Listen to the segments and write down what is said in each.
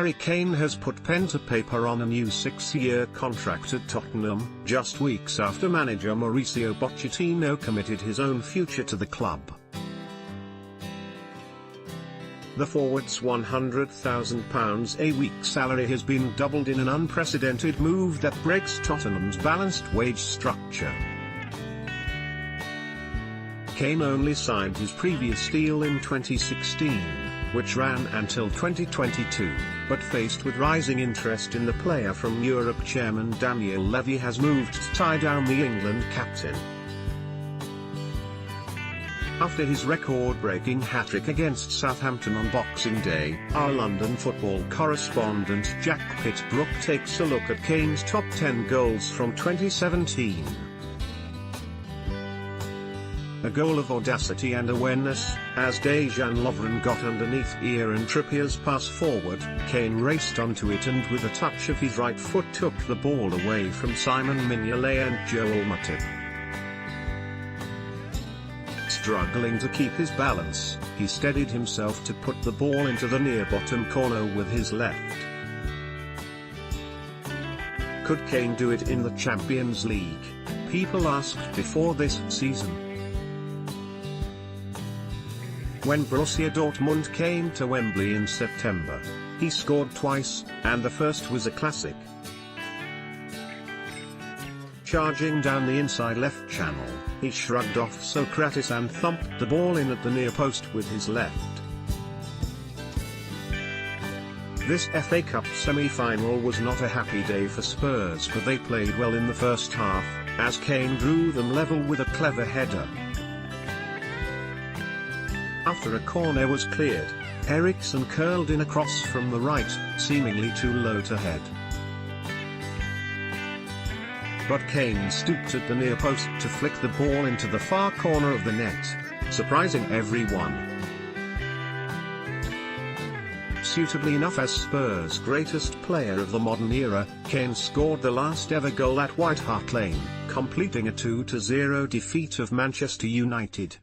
Harry Kane has put pen to paper on a new 6-year contract at Tottenham, just weeks after manager Mauricio Pochettino committed his own future to the club. The forward's £100,000 a week salary has been doubled in an unprecedented move that breaks Tottenham's balanced wage structure. Kane only signed his previous deal in 2016, which ran until 2022, but faced with rising interest in the player from Europe, chairman Daniel Levy has moved to tie down the England captain. After his record-breaking hat-trick against Southampton on Boxing Day, our London football correspondent Jack Pittbrook takes a look at Kane's top 10 goals from 2017. A goal of audacity and awareness. As Dejan Lovren got underneath Kieran Trippier's pass forward, Kane raced onto it and with a touch of his right foot took the ball away from Simon Mignolet and Joel Matip. Struggling to keep his balance, he steadied himself to put the ball into the near bottom corner with his left. Could Kane do it in the Champions League? People asked before this season. When Borussia Dortmund came to Wembley in September, he scored twice, and the first was a classic. Charging down the inside left channel, he shrugged off Socrates and thumped the ball in at the near post with his left. This FA Cup semi-final was not a happy day for Spurs, but they played well in the first half, as Kane drew them level with a clever header. After a corner was cleared, Eriksen curled in a cross from the right, seemingly too low to head. But Kane stooped at the near post to flick the ball into the far corner of the net, surprising everyone. Suitably enough, as Spurs' greatest player of the modern era, Kane scored the last ever goal at White Hart Lane, completing a 2-0 defeat of Manchester United.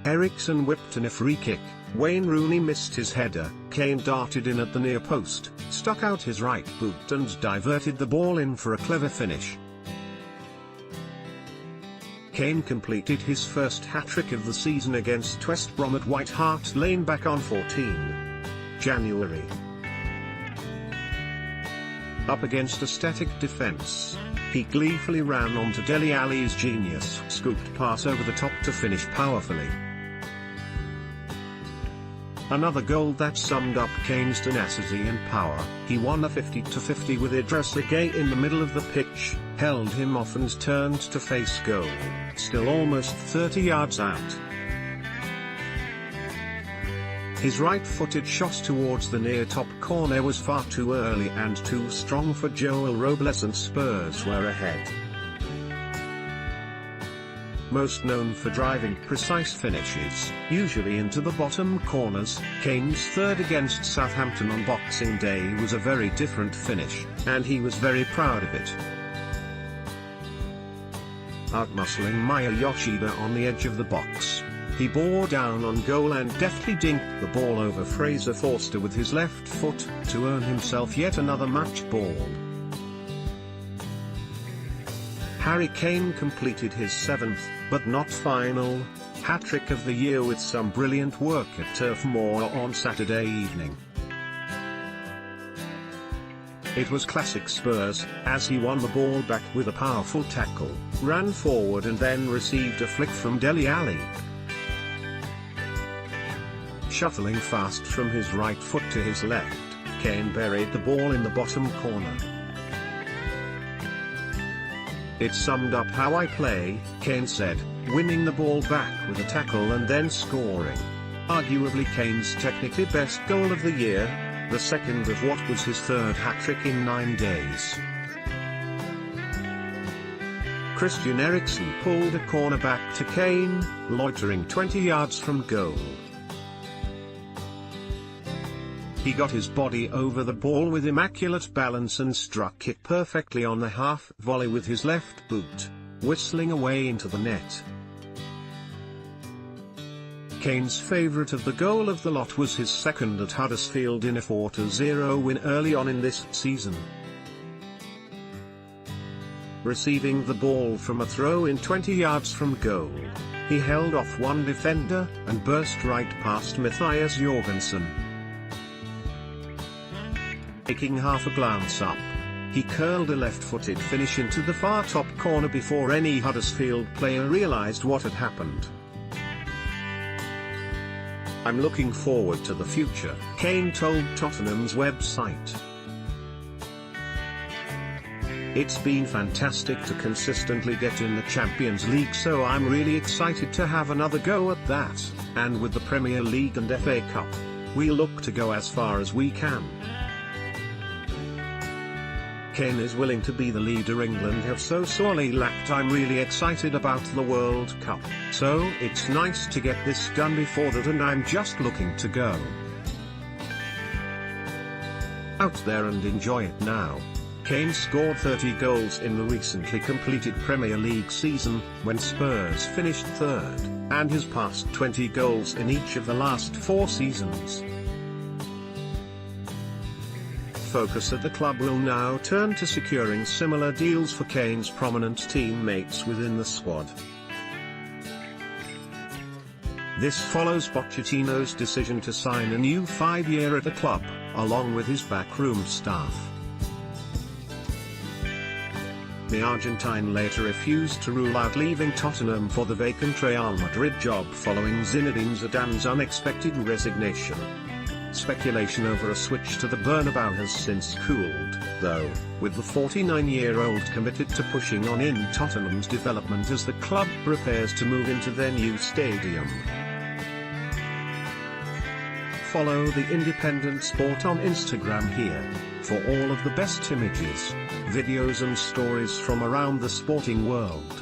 Eriksen whipped in a free kick, Wayne Rooney missed his header, Kane darted in at the near post, stuck out his right boot and diverted the ball in for a clever finish. Kane completed his first hat-trick of the season against West Brom at White Hart Lane back on 14 January. Up against a static defence, he gleefully ran onto Dele Alli's genius scooped pass over the top to finish powerfully. Another goal that summed up Kane's tenacity and power. He won a 50-50 with Idrissa Gueye in the middle of the pitch, held him off and turned to face goal, still almost 30 yards out. His right-footed shot towards the near top corner was far too early and too strong for Joel Robles, and Spurs were ahead. Most known for driving precise finishes, usually into the bottom corners, Kane's third against Southampton on Boxing Day was a very different finish, and he was very proud of it. Outmuscling Maya Yoshida on the edge of the box, he bore down on goal and deftly dinked the ball over Fraser Forster with his left foot, to earn himself yet another match ball. Harry Kane completed his seventh, but not final, hat-trick of the year with some brilliant work at Turf Moor on Saturday evening. It was classic Spurs, as he won the ball back with a powerful tackle, ran forward and then received a flick from Dele Alli. Shuffling fast from his right foot to his left, Kane buried the ball in the bottom corner. "It summed up how I play," Kane said, winning the ball back with a tackle and then scoring. Arguably Kane's technically best goal of the year, the second of what was his third hat-trick in 9 days. Christian Eriksen pulled a corner back to Kane, loitering 20 yards from goal. He got his body over the ball with immaculate balance and struck it perfectly on the half volley with his left boot, whistling away into the net. Kane's favourite of the goal of the lot was his second at Huddersfield in a 4-0 win early on in this season. Receiving the ball from a throw-in 20 yards from goal, he held off one defender, and burst right past Matthias Jorgensen. Taking half a glance up, he curled a left-footed finish into the far top corner before any Huddersfield player realised what had happened. "I'm looking forward to the future," Kane told Tottenham's website. "It's been fantastic to consistently get in the Champions League, so I'm really excited to have another go at that, and with the Premier League and FA Cup, we'll look to go as far as we can." Kane is willing to be the leader England have so sorely lacked. "I'm really excited about the World Cup, so it's nice to get this done before that, and I'm just looking to go out there and enjoy it now." Kane scored 30 goals in the recently completed Premier League season, when Spurs finished third, and has passed 20 goals in each of the last 4 seasons. Focus at the club will now turn to securing similar deals for Kane's prominent teammates within the squad. This follows Pochettino's decision to sign a new 5-year at the club, along with his backroom staff. The Argentine later refused to rule out leaving Tottenham for the vacant Real Madrid job following Zinedine Zidane's unexpected resignation. Speculation over a switch to the Bernabeu has since cooled, though, with the 49-year-old committed to pushing on in Tottenham's development as the club prepares to move into their new stadium. Follow the Independent Sport on Instagram here, for all of the best images, videos and stories from around the sporting world.